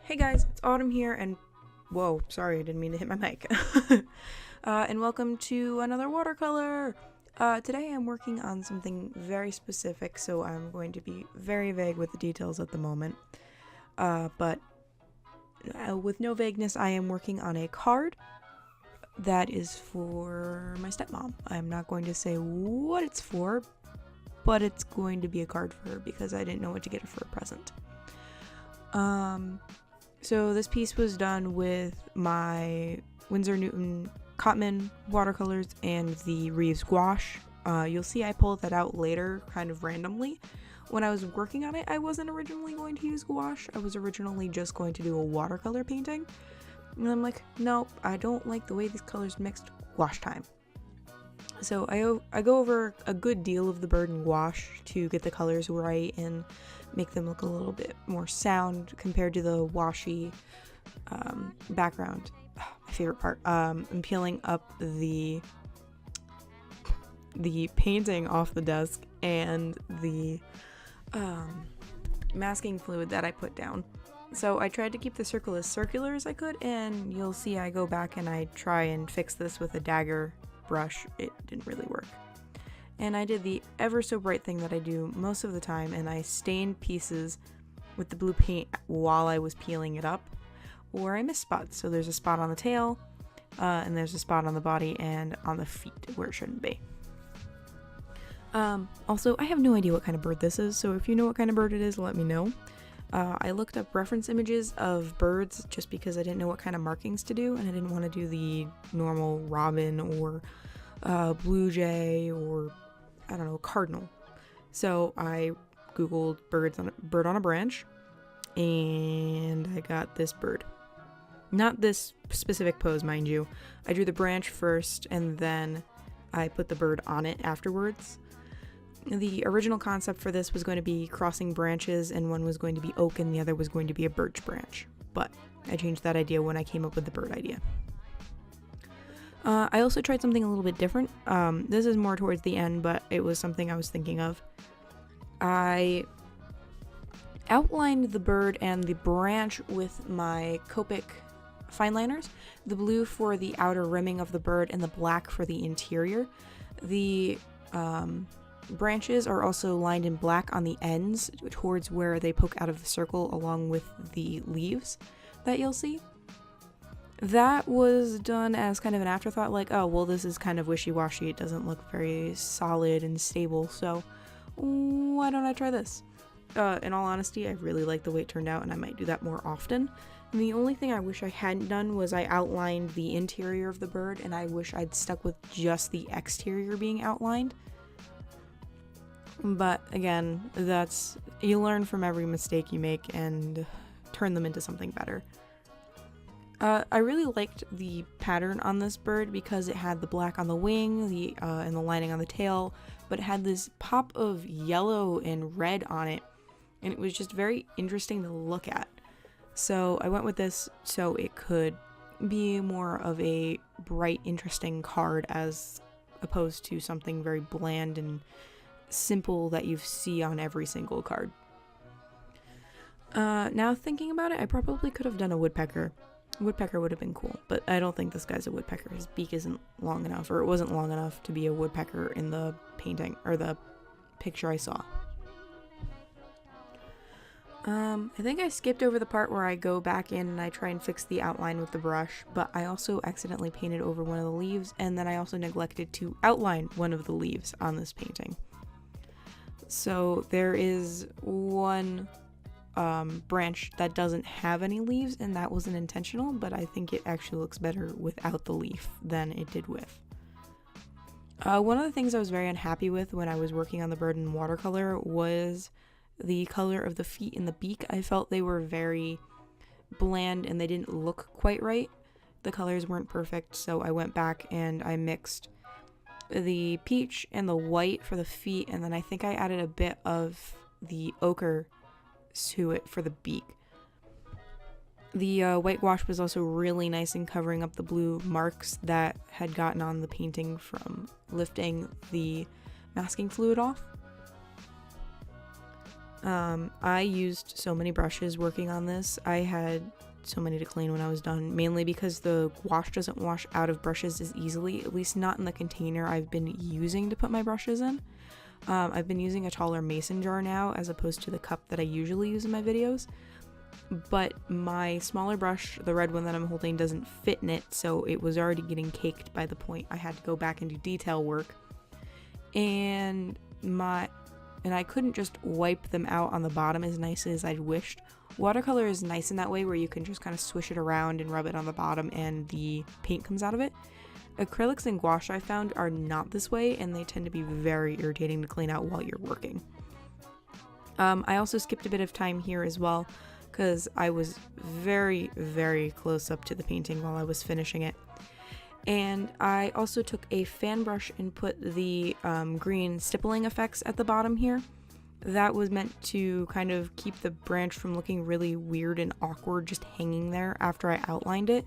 Hey guys, it's Autumn here, and whoa, sorry, I didn't mean to hit my mic. And welcome to another watercolor. Today I'm working on something very specific, so I'm going to be very vague with the details at the moment. But with no vagueness, I am working on a card that is for my stepmom. I'm not going to say what it's for, but it's going to be a card for her because I didn't know what to get her for a present. So this piece was done with my Winsor Newton Cotman watercolors and the Reeves gouache. You'll see I pulled that out later kind of randomly. When I was working on it, I wasn't originally going to use gouache. I was originally just going to do a watercolor painting. And I'm like, nope, I don't like the way these colors mixed. Gouache time. So I go over a good deal of the bird in gouache to get the colors right and make them look a little bit more sound compared to the washy background. My favorite part. I'm peeling up the painting off the desk and the masking fluid that I put down. So I tried to keep the circle as circular as I could, and you'll see I go back and I try and fix this with a dagger brush. It didn't really work. And I did the ever so bright thing that I do most of the time, and I stained pieces with the blue paint while I was peeling it up, or I missed spots. So there's a spot on the tail, and there's a spot on the body and on the feet where it shouldn't be. Also, I have no idea what kind of bird this is, so if you know what kind of bird it is, let me know. I looked up reference images of birds just because I didn't know what kind of markings to do, and I didn't want to do the normal robin or blue jay or, I don't know, cardinal. So I googled bird on a branch, and I got this bird. Not this specific pose, mind you. I drew the branch first, and then I put the bird on it afterwards. The original concept for this was going to be crossing branches, and one was going to be oak and the other was going to be a birch branch. But I changed that idea when I came up with the bird idea. I also tried something a little bit different. This is more towards the end, but it was something I was thinking of. I outlined the bird and the branch with my Copic fine liners, the blue for the outer rimming of the bird and the black for the interior. The branches are also lined in black on the ends towards where they poke out of the circle, along with the leaves that you'll see. That was done as kind of an afterthought, like, oh, well, this is kind of wishy-washy. It doesn't look very solid and stable, so why don't I try this? In all honesty, I really like the way it turned out, and I might do that more often. And the only thing I wish I hadn't done was I outlined the interior of the bird, and I wish I'd stuck with just the exterior being outlined. But again, you learn from every mistake you make and turn them into something better. I really liked the pattern on this bird because it had the black on the wing, and the lining on the tail, but it had this pop of yellow and red on it, and it was just very interesting to look at. So I went with this so it could be more of a bright, interesting card as opposed to something very bland and simple that you see on every single card. Now thinking about it, I probably could have done a woodpecker. Woodpecker would have been cool, but I don't think this guy's a woodpecker. His beak isn't long enough, or it wasn't long enough to be a woodpecker in the painting, or the picture I saw. I think I skipped over the part where I go back in and I try and fix the outline with the brush, but I also accidentally painted over one of the leaves, and then I also neglected to outline one of the leaves on this painting. So there is one branch that doesn't have any leaves, and that wasn't intentional, but I think it actually looks better without the leaf than it did with. One of the things I was very unhappy with when I was working on the bird in watercolor was the color of the feet and the beak. I felt they were very bland and they didn't look quite right. The colors weren't perfect, so I went back and I mixed the peach and the white for the feet, and then I think I added a bit of the ochre to it for the beak. The white gouache was also really nice in covering up the blue marks that had gotten on the painting from lifting the masking fluid off. I used so many brushes working on this. I had so many to clean when I was done, mainly because the wash doesn't wash out of brushes as easily, at least not in the container I've been using to put my brushes in. I've been using a taller mason jar now as opposed to the cup that I usually use in my videos, but my smaller brush, the red one that I'm holding, doesn't fit in it, so it was already getting caked by the point I had to go back and do detail work. And I couldn't just wipe them out on the bottom as nice as I'd wished. Watercolor is nice in that way where you can just kind of swish it around and rub it on the bottom and the paint comes out of it. Acrylics and gouache I found are not this way, and they tend to be very irritating to clean out while you're working. I also skipped a bit of time here as well because I was very, very close up to the painting while I was finishing it. And I also took a fan brush and put the green stippling effects at the bottom here. That was meant to kind of keep the branch from looking really weird and awkward just hanging there after I outlined it.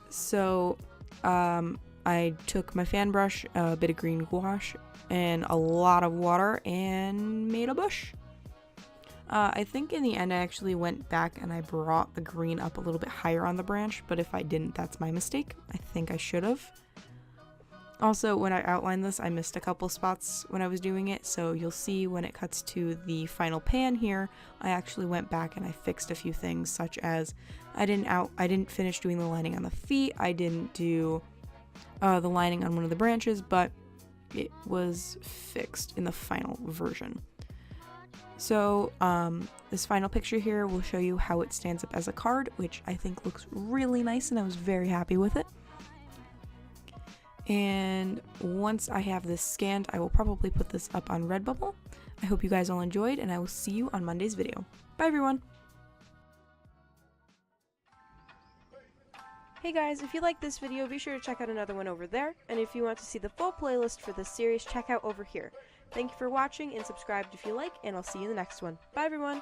So I took my fan brush, a bit of green gouache, and a lot of water and made a bush. I think in the end I actually went back and I brought the green up a little bit higher on the branch, but if I didn't, that's my mistake. I think I should have. Also, when I outlined this, I missed a couple spots when I was doing it, so you'll see when it cuts to the final pan here, I actually went back and I fixed a few things, such as I didn't finish doing the lining on the feet, I didn't do the lining on one of the branches, but it was fixed in the final version. So this final picture here will show you how it stands up as a card, which I think looks really nice and I was very happy with it. And once I have this scanned, I will probably put this up on Redbubble. I hope you guys all enjoyed, and I will see you on Monday's video. Bye everyone! Hey guys, if you like this video, be sure to check out another one over there, and if you want to see the full playlist for this series, check out over here. Thank you for watching, and subscribe if you like, and I'll see you in the next one. Bye everyone!